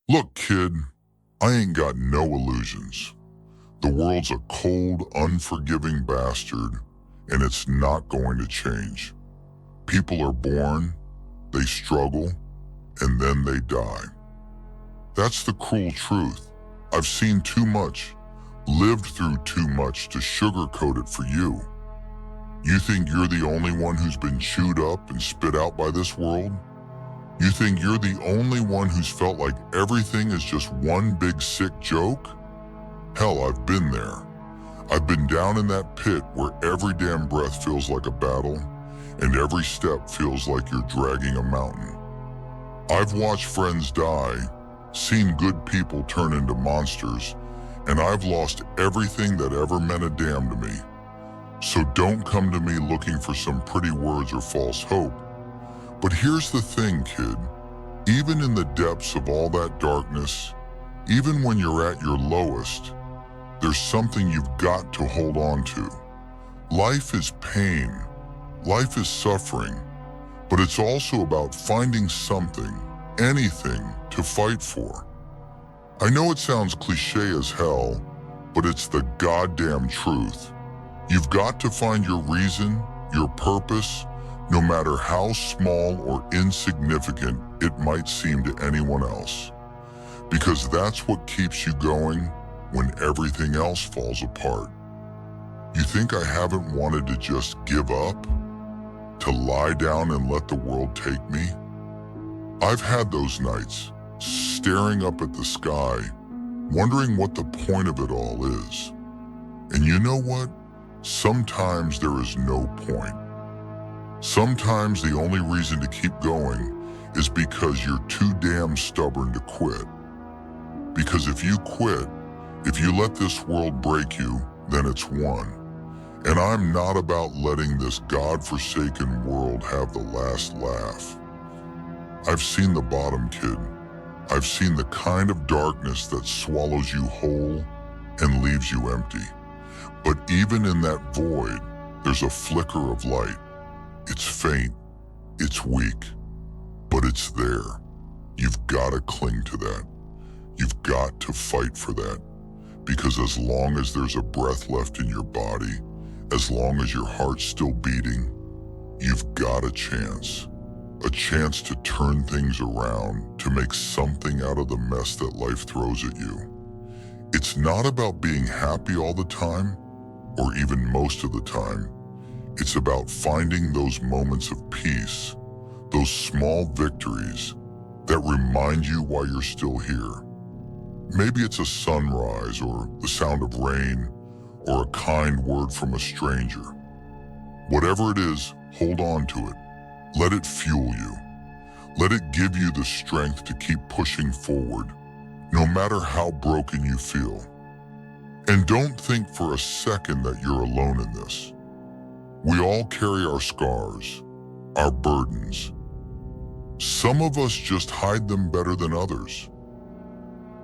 Look, kid, I ain't got no illusions. The world's a cold, unforgiving bastard, and it's not going to change. People are born, they struggle, and then they die. That's the cruel truth. I've seen too much, lived through too much to sugarcoat it for you. You think you're the only one who's been chewed up and spit out by this world? You think you're the only one who's felt like everything is just one big sick joke? Hell, I've been there. I've been down in that pit where every damn breath feels like a battle and every step feels like you're dragging a mountain. I've watched friends die, seen good people turn into monsters, and I've lost everything that ever meant a damn to me. So don't come to me looking for some pretty words or false hope. But here's the thing, kid. Even in the depths of all that darkness, even when you're at your lowest, there's something you've got to hold on to. Life is pain. Life is suffering. But it's also about finding something, anything, to fight for. I know it sounds cliche as hell, but it's the goddamn truth. You've got to find your reason, your purpose, no matter how small or insignificant it might seem to anyone else. Because that's what keeps you going when everything else falls apart. You think I haven't wanted to just give up? To lie down and let the world take me? I've had those nights, staring up at the sky, wondering what the point of it all is. And you know what? Sometimes there is no point. Sometimes the only reason to keep going is because you're too damn stubborn to quit. Because if you quit, if you let this world break you, then it's won. And I'm not about letting this God-forsaken world have the last laugh. I've seen the bottom, kid. I've seen the kind of darkness that swallows you whole and leaves you empty. But even in that void, there's a flicker of light. It's faint, it's weak, but it's there. You've got to cling to that. You've got to fight for that. Because as long as there's a breath left in your body, as long as your heart's still beating, you've got a chance to turn things around, to make something out of the mess that life throws at you. It's not about being happy all the time, or even most of the time. It's about finding those moments of peace, those small victories that remind you why you're still here. Maybe it's a sunrise or the sound of rain or a kind word from a stranger. Whatever it is, hold on to it. Let it fuel you. Let it give you the strength to keep pushing forward, no matter how broken you feel. And don't think for a second that you're alone in this. We all carry our scars, our burdens. Some of us just hide them better than others.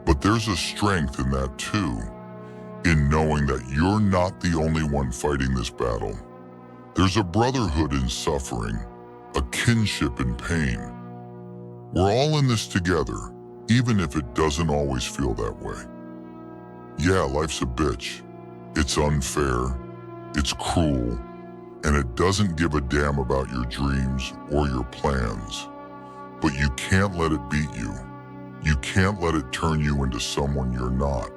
But there's a strength in that too, in knowing that you're not the only one fighting this battle. There's a brotherhood in suffering, a kinship in pain. We're all in this together, even if it doesn't always feel that way. Yeah, life's a bitch. It's unfair, it's cruel, and it doesn't give a damn about your dreams or your plans. But you can't let it beat you. You can't let it turn you into someone you're not.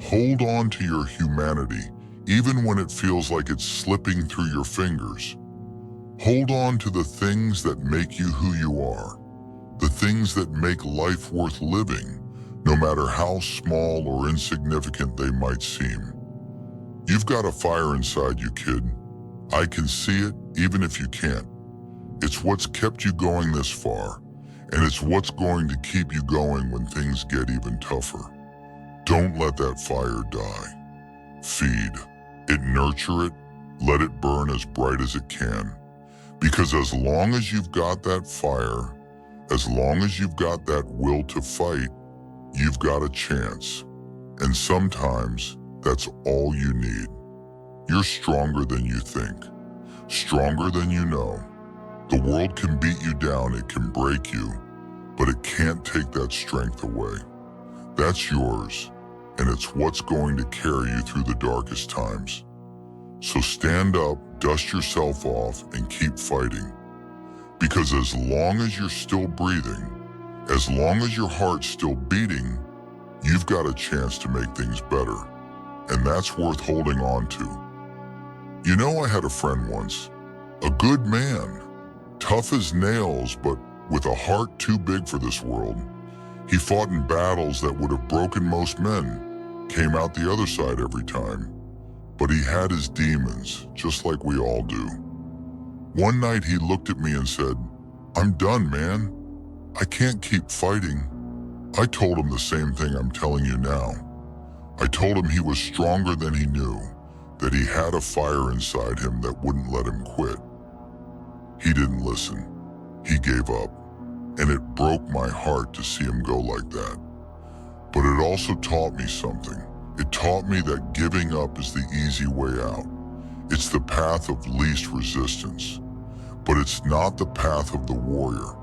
Hold on to your humanity, even when it feels like it's slipping through your fingers. Hold on to the things that make you who you are, the things that make life worth living, no matter how small or insignificant they might seem. You've got a fire inside you, kid. I can see it, even if you can't. It's what's kept you going this far, and it's what's going to keep you going when things get even tougher. Don't let that fire die. Feed it, nurture it, let it burn as bright as it can. Because as long as you've got that fire, as long as you've got that will to fight, you've got a chance. And sometimes that's all you need. You're stronger than you think, stronger than you know. The world can beat you down, it can break you, but it can't take that strength away. That's yours, and it's what's going to carry you through the darkest times. So stand up, dust yourself off, and keep fighting. Because as long as you're still breathing, as long as your heart's still beating, you've got a chance to make things better. And that's worth holding on to. You know, I had a friend once, a good man, tough as nails, but with a heart too big for this world. He fought in battles that would have broken most men, came out the other side every time. But he had his demons, just like we all do. One night he looked at me and said, "I'm done, man. I can't keep fighting." I told him the same thing I'm telling you now. I told him he was stronger than he knew, that he had a fire inside him that wouldn't let him quit. He didn't listen. He gave up, and it broke my heart to see him go like that. But it also taught me something. It taught me that giving up is the easy way out. It's the path of least resistance. But it's not the path of the warrior.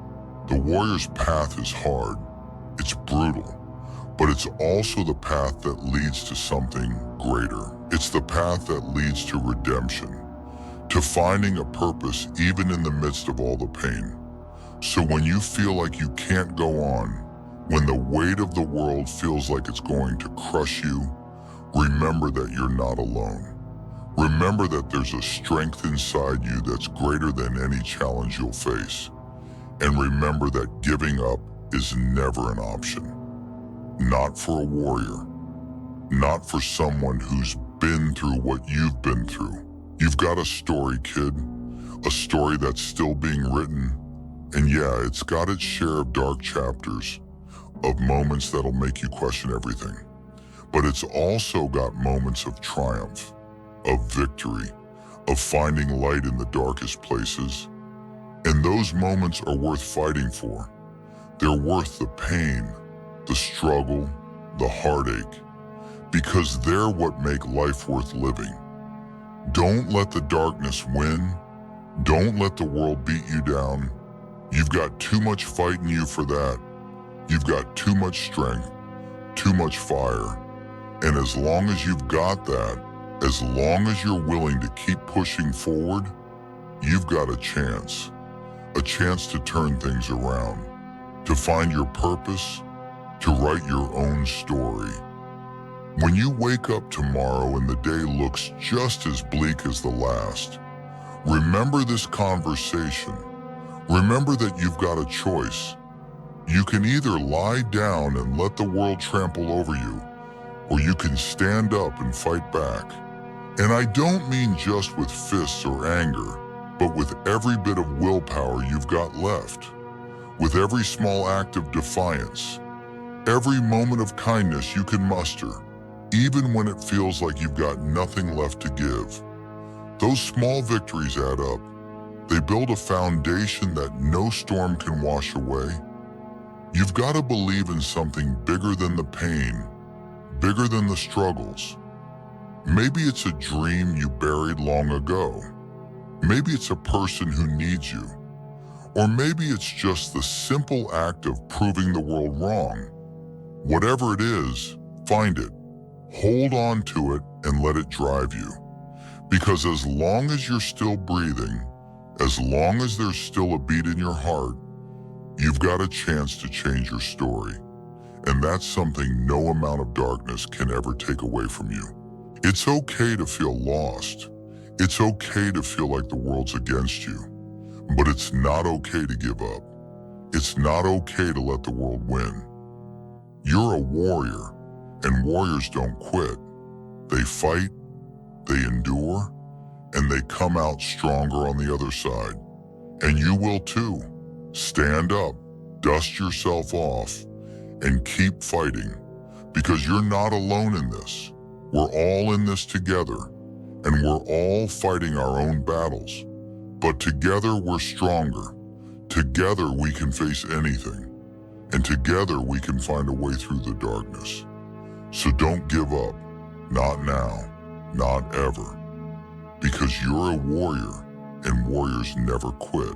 The warrior's path is hard. It's brutal. But it's also the path that leads to something greater. It's the path that leads to redemption, to finding a purpose even in the midst of all the pain. So when you feel like you can't go on, when the weight of the world feels like it's going to crush you, remember that you're not alone. Remember that there's a strength inside you that's greater than any challenge you'll face. And remember that giving up is never an option. Not for a warrior. Not for someone who's been through what you've been through. You've got a story, kid. A story that's still being written. And yeah, it's got its share of dark chapters, of moments that'll make you question everything. But it's also got moments of triumph, of victory, of finding light in the darkest places. And those moments are worth fighting for. They're worth the pain, the struggle, the heartache, because they're what make life worth living. Don't let the darkness win. Don't let the world beat you down. You've got too much fight in you for that. You've got too much strength, too much fire. And as long as you've got that, as long as you're willing to keep pushing forward, you've got a chance to turn things around, to find your purpose, to write your own story. When you wake up tomorrow and the day looks just as bleak as the last, remember this conversation. Remember that you've got a choice. You can either lie down and let the world trample over you, or you can stand up and fight back. And I don't mean just with fists or anger, but with every bit of willpower you've got left, with every small act of defiance, every moment of kindness you can muster, even when it feels like you've got nothing left to give. Those small victories add up. They build a foundation that no storm can wash away. You've got to believe in something bigger than the pain, bigger than the struggles. Maybe it's a dream you buried long ago. Maybe it's a person who needs you. Or maybe it's just the simple act of proving the world wrong. Whatever it is, find it, hold on to it, and let it drive you. Because as long as you're still breathing, as long as there's still a beat in your heart, you've got a chance to change your story. And that's something no amount of darkness can ever take away from you. It's okay to feel lost. It's okay to feel like the world's against you. But it's not okay to give up. It's not okay to let the world win. You're a warrior, and warriors don't quit. They fight, they endure, and they come out stronger on the other side. And you will too. Stand up, dust yourself off, and keep fighting, because you're not alone in this. We're all in this together, and we're all fighting our own battles. But together we're stronger. Together we can face anything, and together we can find a way through the darkness. So don't give up, not now, not ever, because you're a warrior, and warriors never quit.